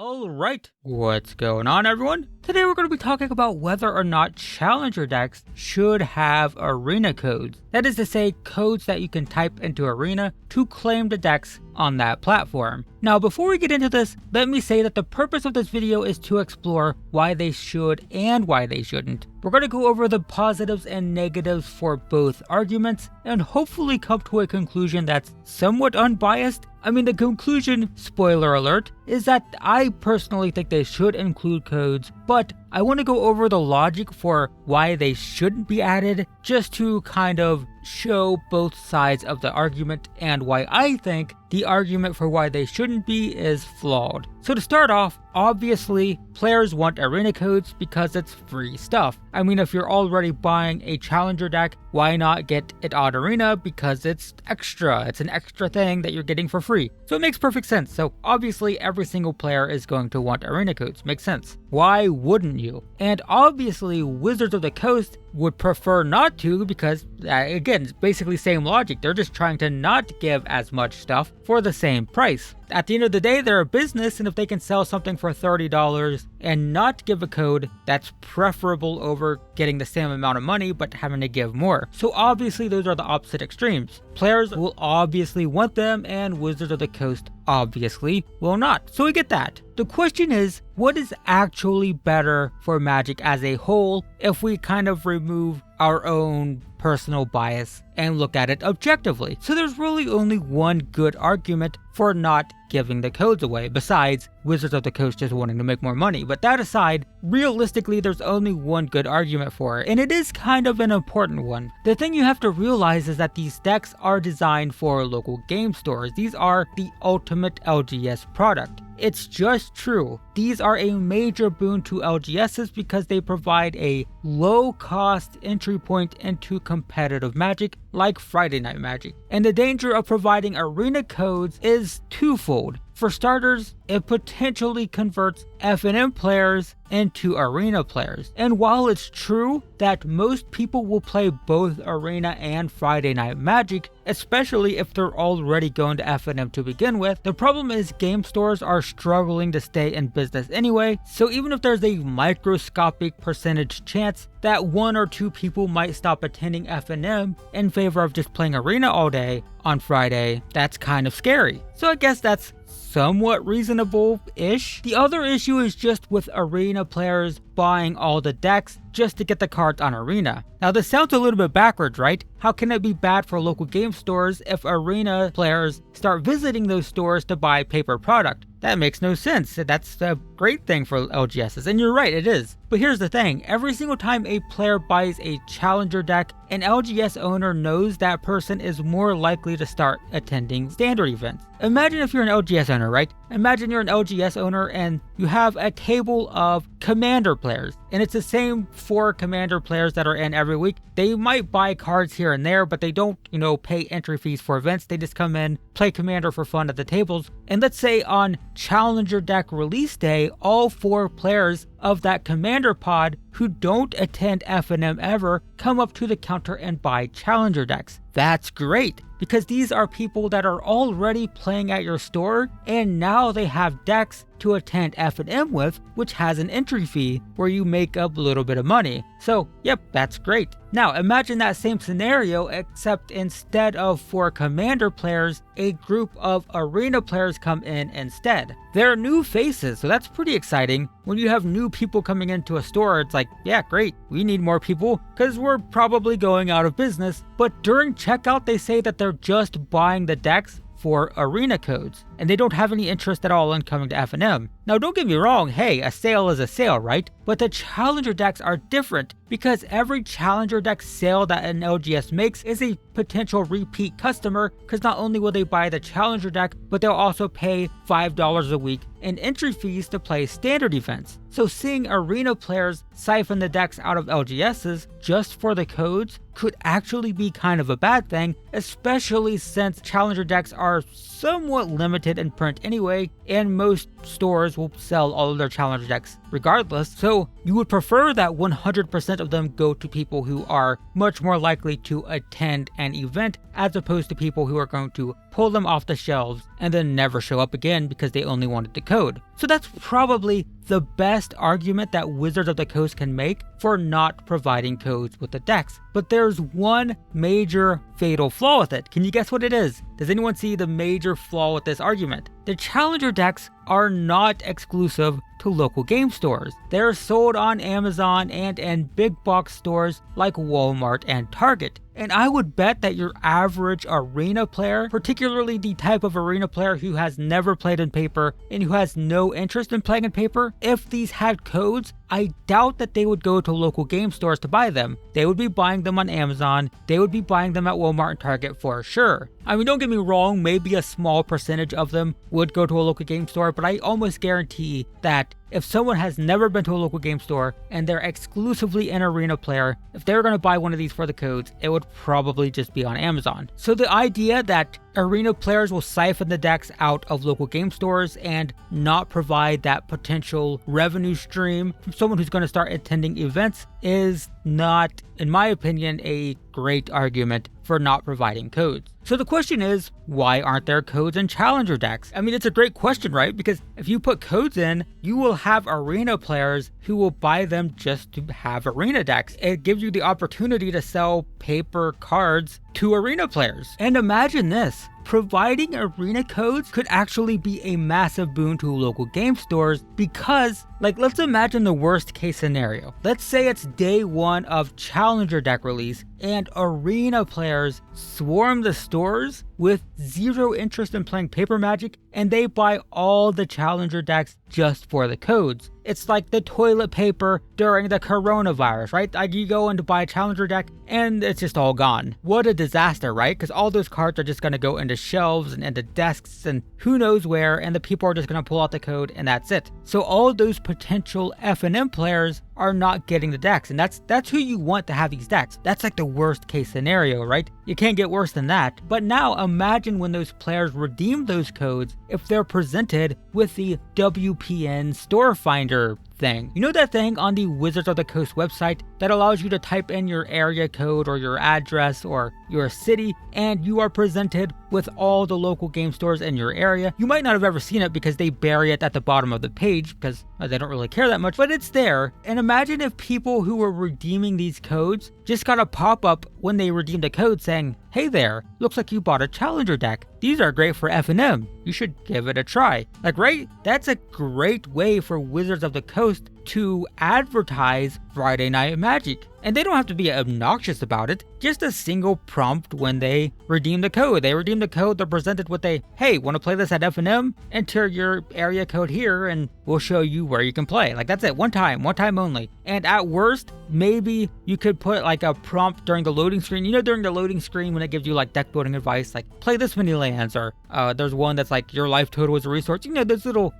Alright, what's going on everyone? Today we're going to be talking about whether or not challenger decks should have arena codes. That is to say, codes that you can type into arena to claim the decks on that platform. Now before we get into this, let me say that the purpose of this video is to explore why they should and why they shouldn't. We're going to go over the positives and negatives for both arguments and hopefully come to a conclusion that's somewhat unbiased. I mean, the conclusion, spoiler alert, is that I personally think they should include codes, but I want to go over the logic for why they shouldn't be added, just to kind of show both sides of the argument and why I think the argument for why they shouldn't be is flawed. So to start off, obviously, players want arena codes because it's free stuff. I mean, if you're already buying a challenger deck, why not get it on arena? Because it's extra. It's an extra thing that you're getting for free. So it makes perfect sense. So obviously, every single player is going to want arena codes. Makes sense. Why wouldn't you? And obviously, Wizards of the Coast would prefer not to because, again, it's basically same logic. They're just trying to not give as much stuff for the same price. At the end of the day, they're a business, and if they can sell something for $30 and not give a code, that's preferable over getting the same amount of money but having to give more. So obviously those are the opposite extremes. Players will obviously want them, and Wizards of the Coast obviously will not. So we get that. The question is, what is actually better for Magic as a whole if we kind of remove our own personal bias and look at it objectively? So there's really only one good argument for not giving the codes away, besides Wizards of the Coast just wanting to make more money. But that aside, realistically there's only one good argument for it, and it is kind of an important one. The thing you have to realize is that these decks are designed for local game stores. These are the ultimate LGS product. It's just true. These are a major boon to LGSs because they provide a low-cost entry point into competitive Magic like Friday Night Magic. And the danger of providing arena codes is twofold. For starters, it potentially converts FNM players into arena players. And while it's true that most people will play both arena and Friday Night Magic, especially if they're already going to FNM to begin with, the problem is game stores are struggling to stay in business anyway, so even if there's a microscopic percentage chance that one or two people might stop attending FNM in favor of just playing arena all day on Friday, that's kind of scary. So I guess that's somewhat reasonable-ish. The other issue is just with arena players buying all the decks just to get the cards on arena. Now this sounds a little bit backwards, right? How can it be bad for local game stores if arena players start visiting those stores to buy paper product? That makes no sense. That's a great thing for LGSs, and you're right, it is. But here's the thing, every single time a player buys a challenger deck, an LGS owner knows that person is more likely to start attending standard events. Imagine if you're an LGS owner, right? Imagine you're an LGS owner and you have a table of commander players, and it's the same 4 commander players that are in every week. They might buy cards here and there, but they don't, pay entry fees for events. They just come in, play commander for fun at the tables. And let's say on challenger deck release day, all 4 players of that commander pod who don't attend FNM ever come up to the counter and buy challenger decks. That's great, because these are people that are already playing at your store, and now they have decks to attend FNM with, which has an entry fee where you make a little bit of money. So, yep, that's great. Now, imagine that same scenario, except instead of 4 commander players, a group of arena players come in instead. They're new faces, so that's pretty exciting. When you have new people coming into a store, it's like, yeah, great, we need more people because we're probably going out of business. But during checkout, they say that they're just buying the decks for arena codes, and they don't have any interest at all in coming to FNM. Now don't get me wrong, hey, a sale is a sale, right? But the challenger decks are different because every challenger deck sale that an LGS makes is a potential repeat customer, because not only will they buy the challenger deck, but they'll also pay $5 a week in entry fees to play standard events. So seeing arena players siphon the decks out of LGSs just for the codes could actually be kind of a bad thing, especially since challenger decks are somewhat limited in print anyway, and most stores will sell all of their challenger decks regardless. So you would prefer that 100% of them go to people who are much more likely to attend an event as opposed to people who are going to pull them off the shelves and then never show up again because they only wanted the code. So that's probably the best argument that Wizards of the Coast can make for not providing codes with the decks. But there's one major fatal flaw with it. Can you guess what it is? Does anyone see the major flaw with this argument? The Challenger decks are not exclusive to local game stores. They're sold on Amazon and in big box stores like Walmart and Target. And I would bet that your average arena player, particularly the type of arena player who has never played in paper and who has no interest in playing in paper, if these had codes, I doubt that they would go to local game stores to buy them. They would be buying them on Amazon. They would be buying them at Walmart and Target for sure. I mean, don't get me wrong, maybe a small percentage of them would go to a local game store, but I almost guarantee that if someone has never been to a local game store and they're exclusively an arena player, if they're going to buy one of these for the codes, it would probably just be on Amazon. So the idea that arena players will siphon the decks out of local game stores and not provide that potential revenue stream from someone who's going to start attending events is not, in my opinion, a great argument for not providing codes. So the question is, why aren't there codes in Challenger decks? I mean, it's a great question, right? Because if you put codes in, you will have arena players who will buy them just to have arena decks. It gives you the opportunity to sell paper cards to arena players. And imagine this, providing arena codes could actually be a massive boon to local game stores because, like, let's imagine the worst case scenario. Let's say it's day one of Challenger deck release and arena players swarm the stores with zero interest in playing paper Magic and they buy all the Challenger decks just for the codes. It's like the toilet paper during the coronavirus, right? Like you go in to buy a Challenger deck and it's just all gone. What a disaster, right? Because all those cards are just going to go into shelves and into desks and who knows where, and the people are just going to pull out the code and that's it. So all those potential F&M players are not getting the decks, and that's who you want to have these decks. That's like the worst case scenario, right? You can't get worse than that. But now imagine when those players redeem those codes if they're presented with the WPN Store Finder thing. You know that thing on the Wizards of the Coast website that allows you to type in your area code or your address or your city, and you are presented with all the local game stores in your area? You might not have ever seen it because they bury it at the bottom of the page because they don't really care that much, but it's there. And imagine if people who were redeeming these codes just got a pop-up when they redeemed a code saying, "Hey there, looks like you bought a Challenger deck. These are great for F&M. You should give it a try." Like, right? That's a great way for Wizards of the Coast to advertise Friday Night Magic. And they don't have to be obnoxious about it. Just a single prompt when they redeem the code. They redeem the code, they're presented with a, "Hey, want to play this at F&M? Enter your area code here and we'll show you where you can play." Like, that's it. One time only. And at worst, maybe you could put like a prompt during the loading screen. You know, during the loading screen when it gives you like deck building advice, like play this many lands, or there's one that's like your life total is a resource. You know, those little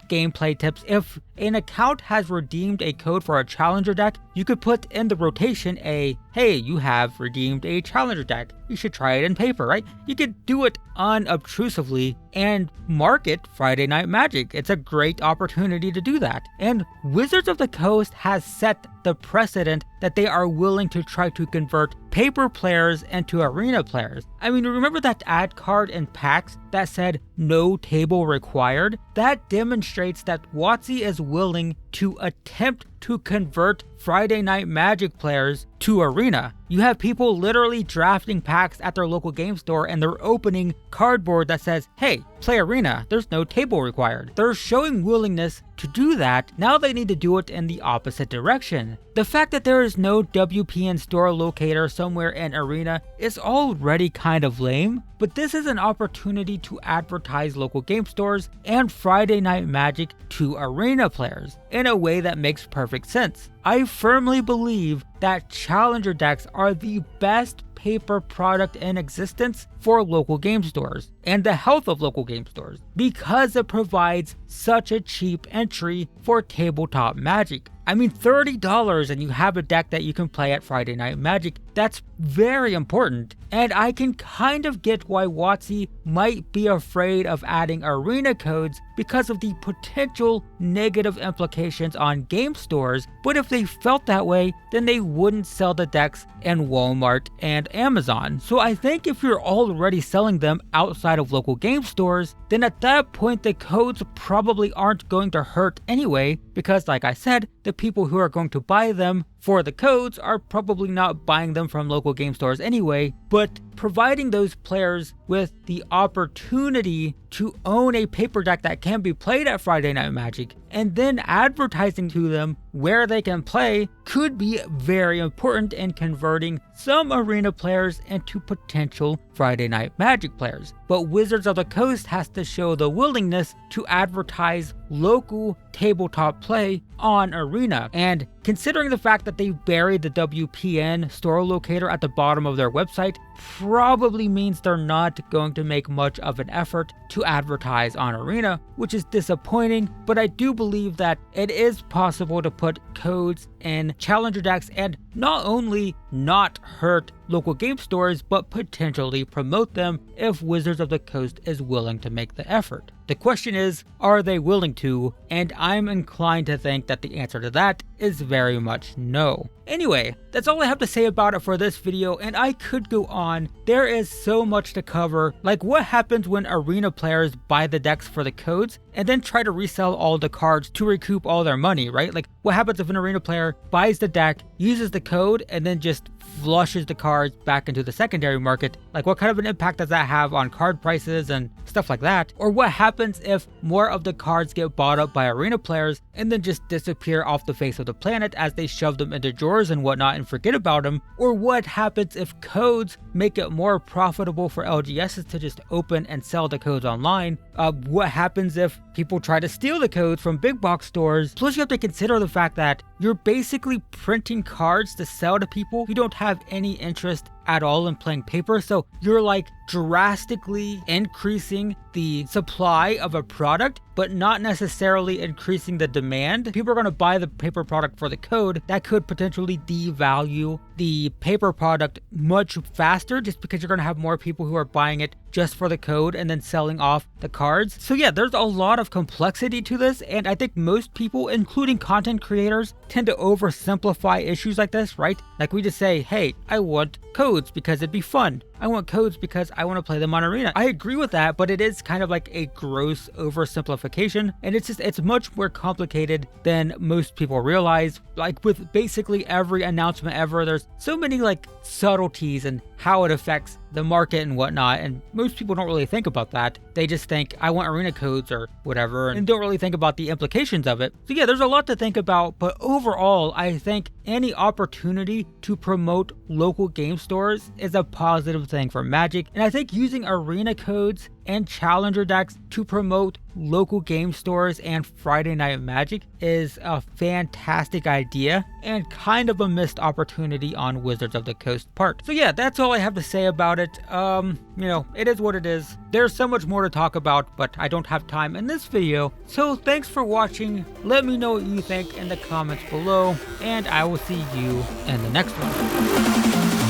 gameplay tips. If an account has redeemed a code for a Challenger deck, you could put in the rotation a, "Hey, you have redeemed a Challenger deck. You should try it in paper," right? You could do it unobtrusively and market Friday Night Magic. It's a great opportunity to do that. And Wizards of the Coast has set the precedent that they are willing to try to convert paper players into arena players. I mean, remember that ad card in PAX that said "no table required"? That demonstrates that WotC is willing to attempt to convert Friday Night Magic players to arena. You have people literally drafting packs at their local game store and they're opening cardboard that says, "Hey, play arena, there's no table required." They're showing willingness to do that. Now they need to do it in the opposite direction. The fact that there is no WPN store locator somewhere in arena is already kind of lame, but this is an opportunity to advertise local game stores and Friday Night Magic to arena players in a way that makes perfect sense. I firmly believe that Challenger decks are the best paper product in existence for local game stores and the health of local game stores because it provides such a cheap entry for tabletop Magic. I mean, $30 and you have a deck that you can play at Friday Night Magic. That's very important. And I can kind of get why WotC might be afraid of adding arena codes because of the potential negative implications on game stores, but if they felt that way, then they wouldn't sell the decks in Walmart and Amazon. So I think if you're already selling them outside of local game stores, then at that point the codes probably aren't going to hurt anyway, because like I said, the people who are going to buy them for the codes are probably not buying them from local game stores anyway, but providing those players with the opportunity to own a paper deck that can be played at Friday Night Magic and then advertising to them where they can play could be very important in converting some arena players into potential Friday Night Magic players. But Wizards of the Coast has to show the willingness to advertise local tabletop play on Arena, and considering the fact that they buried the WPN store locator at the bottom of their website probably means they're not going to make much of an effort to advertise on Arena, which is disappointing, but I do believe that it is possible to put codes in challenger decks and not only not hurt local game stores, but potentially promote them if Wizards of the Coast is willing to make the effort. The question is, are they willing to? And I'm inclined to think that the answer to that is very much no. Anyway, that's all I have to say about it for this video, and I could go on. There is so much to cover, like what happens when arena players buy the decks for the codes and then try to resell all the cards to recoup all their money, right? Like what happens if an arena player buys the deck, uses the code, and then just flushes the cards back into the secondary market? Like what kind of an impact does that have on card prices and stuff like that? Or what happens if more of the cards get bought up by arena players and then just disappear off the face of the planet as they shove them into drawers and whatnot and forget about them? Or what happens if codes make it more profitable for LGSs to just open and sell the codes online? What happens if people try to steal the codes from big box stores? Plus you have to consider the fact that you're basically printing cards to sell to people who don't have any interest at all in playing paper, so you're like drastically increasing the supply of a product but not necessarily increasing the demand. People are going to buy the paper product for the code. That could potentially devalue the paper product much faster just because you're going to have more people who are buying it just for the code and then selling off the cards. So yeah, there's a lot of complexity to this, and I think most people, including content creators, tend to oversimplify issues like this, right? Like we just say, hey, I want codes because it'd be fun. I want codes because I want to play them on Arena. I agree with that, but it is kind of like a gross oversimplification, and it's much more complicated than most people realize. Like with basically every announcement ever, there's so many like subtleties and how it affects the market and whatnot, and most people don't really think about that. They just think, I want arena codes or whatever, and don't really think about the implications of it. So yeah, there's a lot to think about, but overall, I think any opportunity to promote local game stores is a positive thing for Magic, and I think using arena codes and challenger decks to promote local game stores and Friday Night Magic is a fantastic idea and kind of a missed opportunity on Wizards of the Coast part. So yeah, that's all I have to say about it. You know, it is what it is. There's so much more to talk about, but I don't have time in this video. So thanks for watching. Let me know what you think in the comments below, and I will see you in the next one.